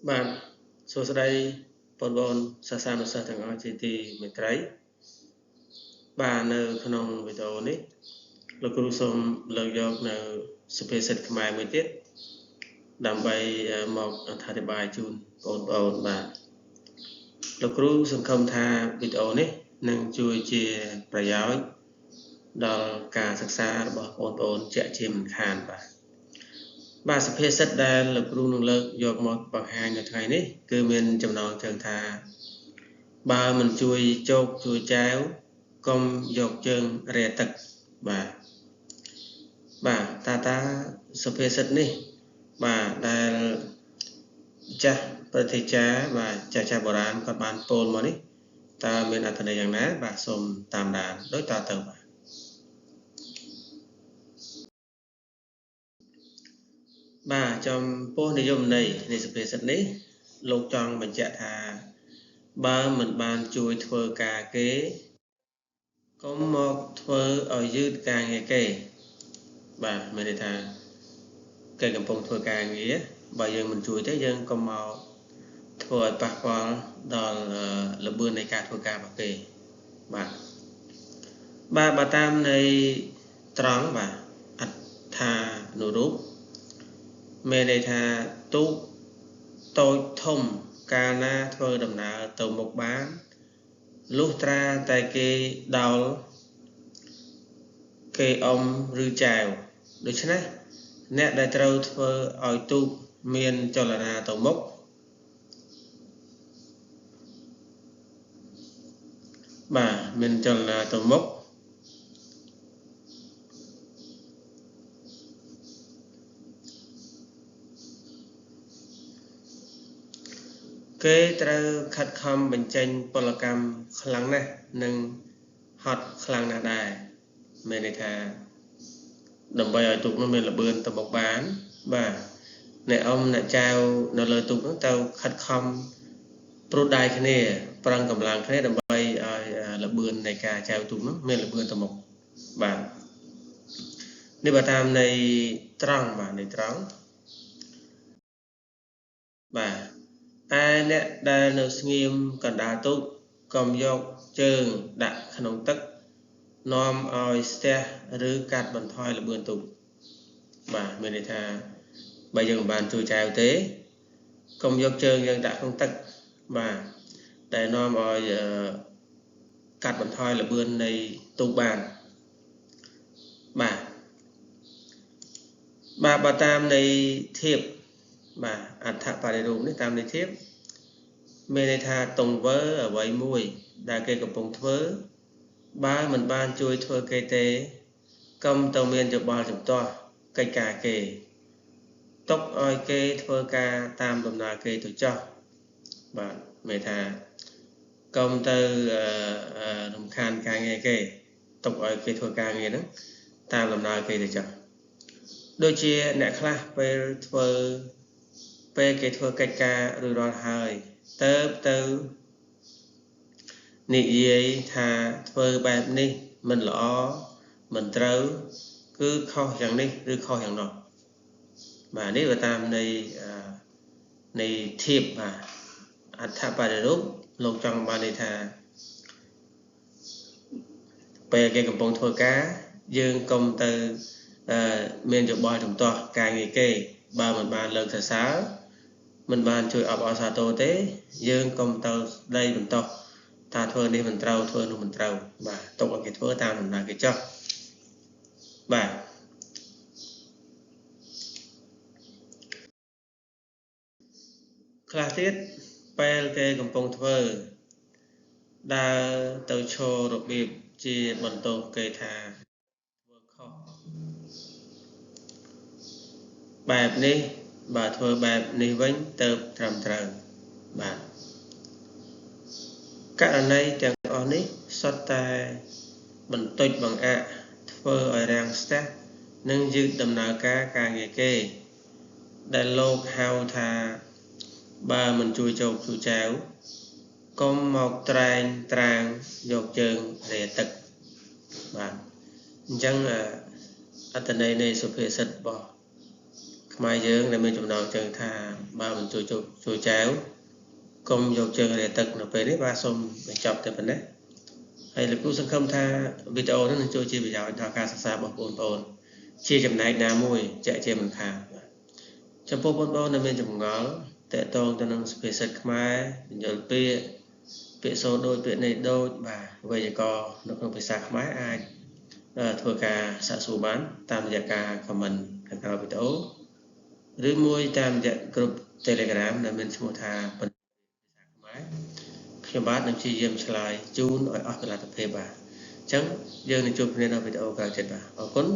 បាទសួស្តីបងប្អូនសិស្សានុសិស្សទាំងអស់ជាទីមេត្រីបាទនៅក្នុងវីដេអូនេះលោកគ្រូសូមលើកយកនៅសុភាសិតខ្មែរមួយទៀតដើម្បីមកអធិប្បាយជូនបងប្អូនបាទលោកគ្រូសង្ឃឹមថាវីដេអូនេះនឹងជួយជាប្រយោជន៍ដល់ការសិក្សារបស់បងប្អូនជាក់ជាមិនខានបាទសុភាសិតដែលលោកគ្រូនឹងលើកយកមកបង្ហាញនៅថ្ងៃនេះគឺមានចំណងជើងថាបើមិនជួយជោគជួយចែវកុំយកជើងរាទឹកបាទតាសុភាសិតនេះបាទដែលចាស់ប្រតិចាបាទចាស់បុរាណគាត់បានពោលមកនេះតើមានអត្ថន័យយ៉ាងណាបាទសូមតាមដានដូចតទៅបាទចំពោះនិយមន័យនៃសុភាសិតនេះលោកចង់បញ្ជាក់ថាបើមិនបានជួយធ្វើការគេកុំមកធ្វើឲ្យយឺតការងារគេបាទមានន័យថាគេកំពុងធ្វើការងារបើយើងមិនជួយទេយើងកុំមកធ្វើឲ្យប៉ះពាល់ដល់ល្បឿននៃការធ្វើការរបស់គេបាទបើតាមនៃត្រង់បាទអត្ថានុរូបមានន័យថាទូកតូចធំកាលណាធ្វើដំណើរទៅមុខបានលុះត្រាតែគេដោលគេអមឬចែវដូច្នេះអ្នកដែលត្រូវធ្វើឲ្យទូកមានចលនាទៅមុខបាទមានចលនាទៅមុខគេត្រូវខិតខំបញ្ចេញពលកម្មខ្លាំងណាស់និងហត់ខ្លាំងណាស់ដែរមានន័យថាដើម្បីឲ្យទូកនោះមានល្បឿនទៅមុខបានបាទអ្នកអ៊ំអ្នកចៅនៅលើទូកនោះទៅខិតខំព្រួតដៃគ្នាប្រឹងកម្លាំងគ្នាដើម្បីឲ្យល្បឿននៃការចែវទូកនោះមានល្បឿនទៅមុខបាទនេះបើតាមនៃត្រង់បាទនៃត្រង់បាទឯអ្នកដែលនៅស្ងៀមកណ្ដាលទូកកុំយកជើងដាក់ក្នុងទឹកនាំឲ្យស្ទះឬកាត់បន្ថយល្បឿនទូកបាទមានន័យថាបើយើងមិនបានជួយចែវទេកុំយកជើងយើងដាក់ក្នុងទឹកបាទដែលនាំឲ្យកាត់បន្ថយល្បឿននៃទូកបានបាទបើតាមនៃធៀបបាទអត្ថបរិរូបនេះតាមនៃធៀបមានន័យថាទង្វើអ្វីមួយដែលគេកំពុងធ្វើបើមិនបានជួយធ្វើគេទេកុំទៅមានយោបល់ជំទាស់កិច្ចការគេទុកឲ្យគេធ្វើការតាមដំណើរគេទៅចោះបាទមានថាកុំទៅរំខានការងារគេទុកឲ្យគេធ្វើការងារហ្នឹងតាមដំណើរគេទៅចោះដូចជាអ្នកខ្លះពេលគេធ្វើកិច្ចការរួចរាល់ហើយទៅនិយាយថាធ្វើបែបនេះមិនល្អមិនត្រូវគឺខុសយ៉ាងនេះឬខុសយ៉ាងនោះបាទនេះបើតាមនៃធៀបបាទអត្ថបរិរូបលោកចង់បានន័យថាពេលគេកំពុងធ្វើការយើងកុំទៅមានយោបល់ជំទាស់ការងារគេបើមិនបានលើកសរសើរមិនបានជួយអបអរសាទរទេយើងកុំទៅស្ដីបន្តោសថាធ្វើនេះមិនត្រូវធ្វើនោះមិនត្រូវបាទទុកឲ្យគេធ្វើតាមដំណើរគេចោះបាទខ្លះទៀតពេលគេកំពុងធ្វើដើរទៅឈររបៀបជាបន្ទោសគេថាធ្វើខុសបែបនេះបើធ្វើបែបនេះវិញទៅត្រឹមត្រូវបាទករណីទាំងអស់នេះសុទ្ធតែបន្តិចបង្អាក់ធ្វើឲ្យរាំងស្ទះនិងយឺតដំណើរការងារគេដែលលោកហៅថាបើមិនជួយជោគជួយចែវកុំមកត្រែងត្រាងយកជើងរាទឹកបាទអញ្ចឹងអត្ថន័យនៃសុភាសិតរបស់ ខ្មែរយើងដែលមានចំណងជើងថាបើមិនជួយចែវកុំយកជើងរាទឹកនៅពេលនេះបាទសូមបញ្ចប់តែប៉ុណ្ណេះហើយលោកគ្រូសង្ឃឹមថាវីដេអូនេះនឹងជួយជាប្រយោជន៍ដល់ការសិក្សារបស់បងប្អូនជាចំណែកណាមួយជាក់ជាមិនខានចំពោះបងប្អូនដែលមានចម្ងល់តកតងទៅនឹងសុភាសិតខ្មែរបញ្យលពាក្យសូរដូចពាក្យន័យដូចបាទវេយ្យាករណ៍នៅក្នុងភាសាខ្មែរអាចធ្វើការសាកសួរបានតាមរយៈការ comment ខាងក្រោមវីដេអូឬមួយតាមរយៈ group Telegram ដែលមានឈ្មោះថាភាសាខ្មែរខ្ញុំបាទនឹងព្យាយាមឆ្លើយជូនឲ្យអស់កលទ្ធភាពបាទអញ្ចឹងយើងនឹងជួបគ្នានៅវីដេអូក្រោយទៀតបាទអរគុណ